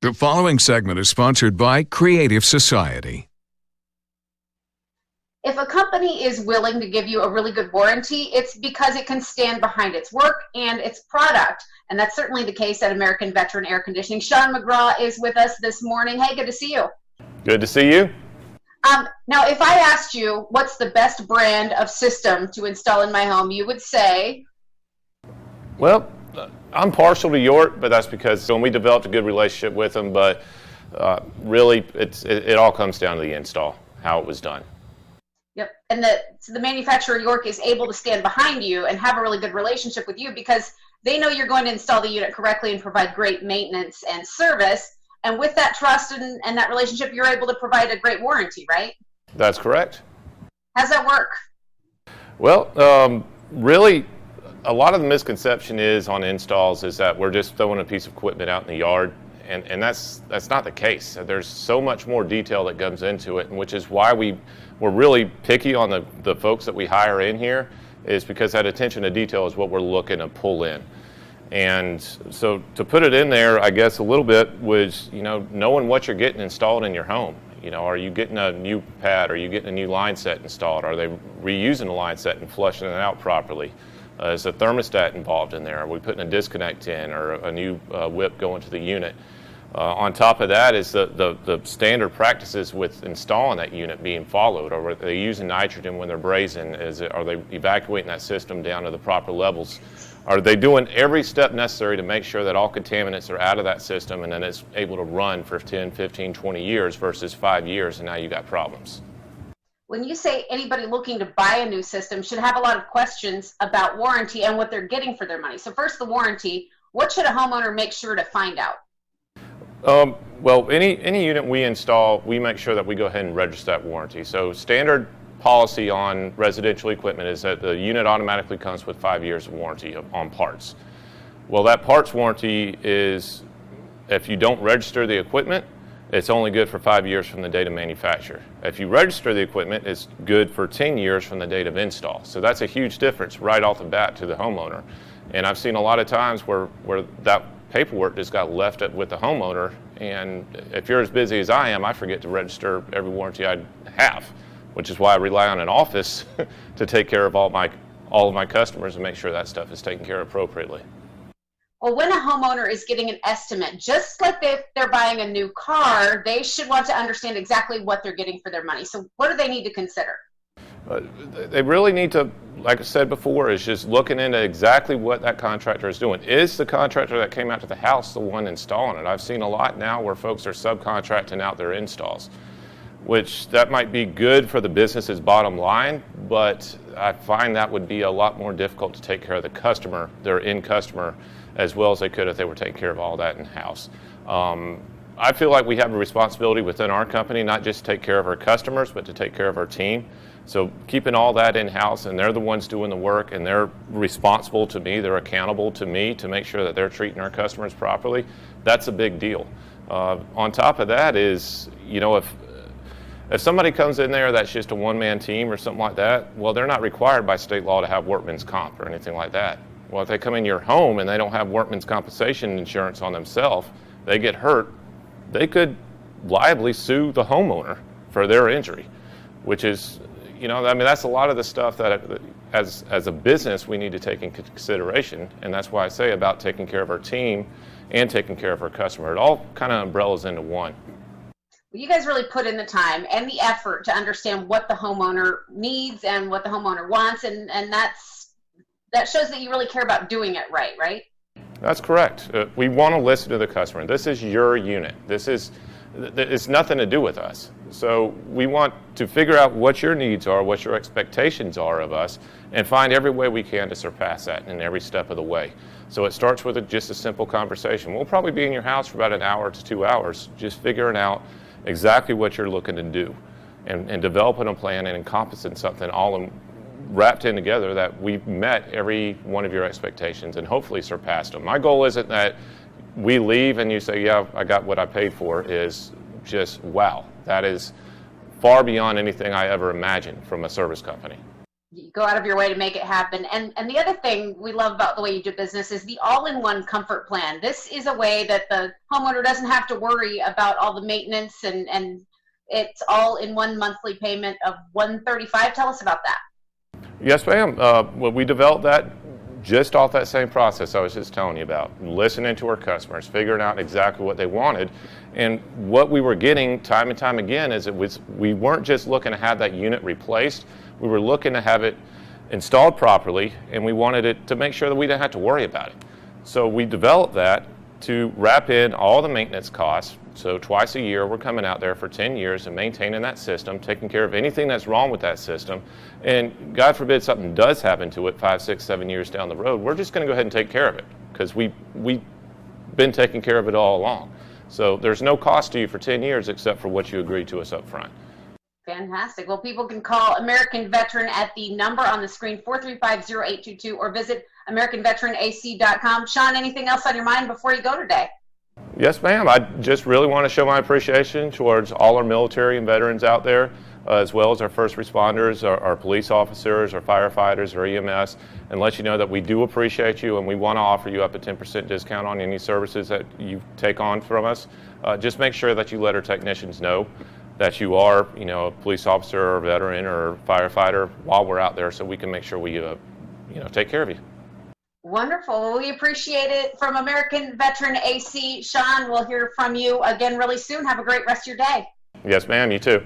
The following segment is sponsored by Creative Society. If a company is willing to give you a really good warranty, it's because it can stand behind its work and its product. And that's certainly the case at American Veteran Air Conditioning. SHAWN McGraw is with us this morning. Hey, good to see you. Good to see you. Now, if I asked you what's the best brand of system to install in my home, you would say? Well, I'm partial to York, but that's because when we developed a good relationship with them, but really it all comes down to the install, how it was done. Yep, and so the manufacturer York is able to stand behind you and have a really good relationship with you because they know you're going to install the unit correctly and provide great maintenance and service. And with that trust and that relationship, you're able to provide a great warranty, right? That's correct. How's that work? Well, really, a lot of the misconception is on installs is that we're just throwing a piece of equipment out in the yard, and that's not the case. There's so much more detail that comes into it, and which is why we're really picky on the folks that we hire in here, is because that attention to detail is what we're looking to pull in. And so to put it in there, I guess a little bit was, knowing what you're getting installed in your home. Are you getting a new pad? Are you getting a new line set installed? Are they reusing the line set and flushing it out properly? Is a thermostat involved in there? Are we putting a disconnect in or a new whip going to the unit? On top of that is the standard practices with installing that unit being followed. Are they using nitrogen when they're brazing? Are they evacuating that system down to the proper levels? Are they doing every step necessary to make sure that all contaminants are out of that system and then it's able to run for 10, 15, 20 years versus 5 years and now you got problems? When you say anybody looking to buy a new system should have a lot of questions about warranty and what they're getting for their money. So first, the warranty. What should a homeowner make sure to find out? Well, any unit we install, we make sure that we go ahead and register that warranty. So standard policy on residential equipment is that the unit automatically comes with 5 years of warranty on parts. Well, that parts warranty is, if you don't register the equipment, it's only good for 5 years from the date of manufacture. If you register the equipment, it's good for 10 years from the date of install. So that's a huge difference right off the bat to the homeowner. And I've seen a lot of times where that paperwork just got left with the homeowner, and if you're as busy as I am, I forget to register every warranty I have, which is why I rely on an office to take care of all of my customers and make sure that stuff is taken care of appropriately. Well, when a homeowner is getting an estimate, just like if they're buying a new car, they should want to understand exactly what they're getting for their money. So what do they need to consider? They really need to, like I said before, is just looking into exactly what that contractor is doing. Is the contractor that came out to the house the one installing it? I've seen a lot now where folks are subcontracting out their installs, which that might be good for the business's bottom line, but I find that would be a lot more difficult to take care of the customer, their end customer, as well as they could if they were taking care of all that in-house. I feel like we have a responsibility within our company, not just to take care of our customers, but to take care of our team. So keeping all that in-house, and they're the ones doing the work, and they're responsible to me, they're accountable to me to make sure that they're treating our customers properly, that's a big deal. On top of that is, if somebody comes in there that's just a one-man team or something like that, well, they're not required by state law to have workman's comp or anything like that. Well, if they come in your home and they don't have workman's compensation insurance on themselves, they get hurt, they could liably sue the homeowner for their injury, which is, that's a lot of the stuff that as a business we need to take into consideration, and that's why I say about taking care of our team and taking care of our customer. It all kind of umbrellas into one. You guys really put in the time and the effort to understand what the homeowner needs and what the homeowner wants, and that shows that you really care about doing it right? That's correct. We want to listen to the customer. This is your unit. It's nothing to do with us. So we want to figure out what your needs are, what your expectations are of us, and find every way we can to surpass that in every step of the way. So it starts with just a simple conversation. We'll probably be in your house for about an hour to 2 hours, just figuring out exactly what you're looking to do and developing a plan and encompassing something all wrapped in together that we've met every one of your expectations and hopefully surpassed them. My goal isn't that we leave and you say, yeah, I got what I paid for, is just, wow, that is far beyond anything I ever imagined from a service company. You go out of your way to make it happen. And the other thing we love about the way you do business is the all-in-one comfort plan. This is a way that the homeowner doesn't have to worry about all the maintenance, and it's all in one monthly payment of $135. Tell us about that. Yes, ma'am. Well, we developed that just off that same process I was just telling you about, listening to our customers, figuring out exactly what they wanted. And what we were getting time and time again is we weren't just looking to have that unit replaced, we were looking to have it installed properly, and we wanted it to make sure that we didn't have to worry about it. So we developed that to wrap in all the maintenance costs. So twice a year we're coming out there for 10 years and maintaining that system, taking care of anything that's wrong with that system. And God forbid something does happen to it 5, 6, 7 years down the road, we're just going to go ahead and take care of it, because we've been taking care of it all along. So there's no cost to you for 10 years except for what you agreed to us up front. Fantastic. Well, people can call American Veteran at the number on the screen, 435-0822, or visit AmericanVeteranAC.com. Sean, anything else on your mind before you go today? Yes, ma'am. I just really want to show my appreciation towards all our military and veterans out there, as well as our first responders, our police officers, our firefighters, our EMS, and let you know that we do appreciate you, and we want to offer you up a 10% discount on any services that you take on from us. Just make sure that you let our technicians know that you are, a police officer or a veteran or a firefighter while we're out there, so we can make sure we, take care of you. Wonderful. Well, we appreciate it. From American Veteran AC, Sean, we'll hear from you again really soon. Have a great rest of your day. Yes, ma'am. You too.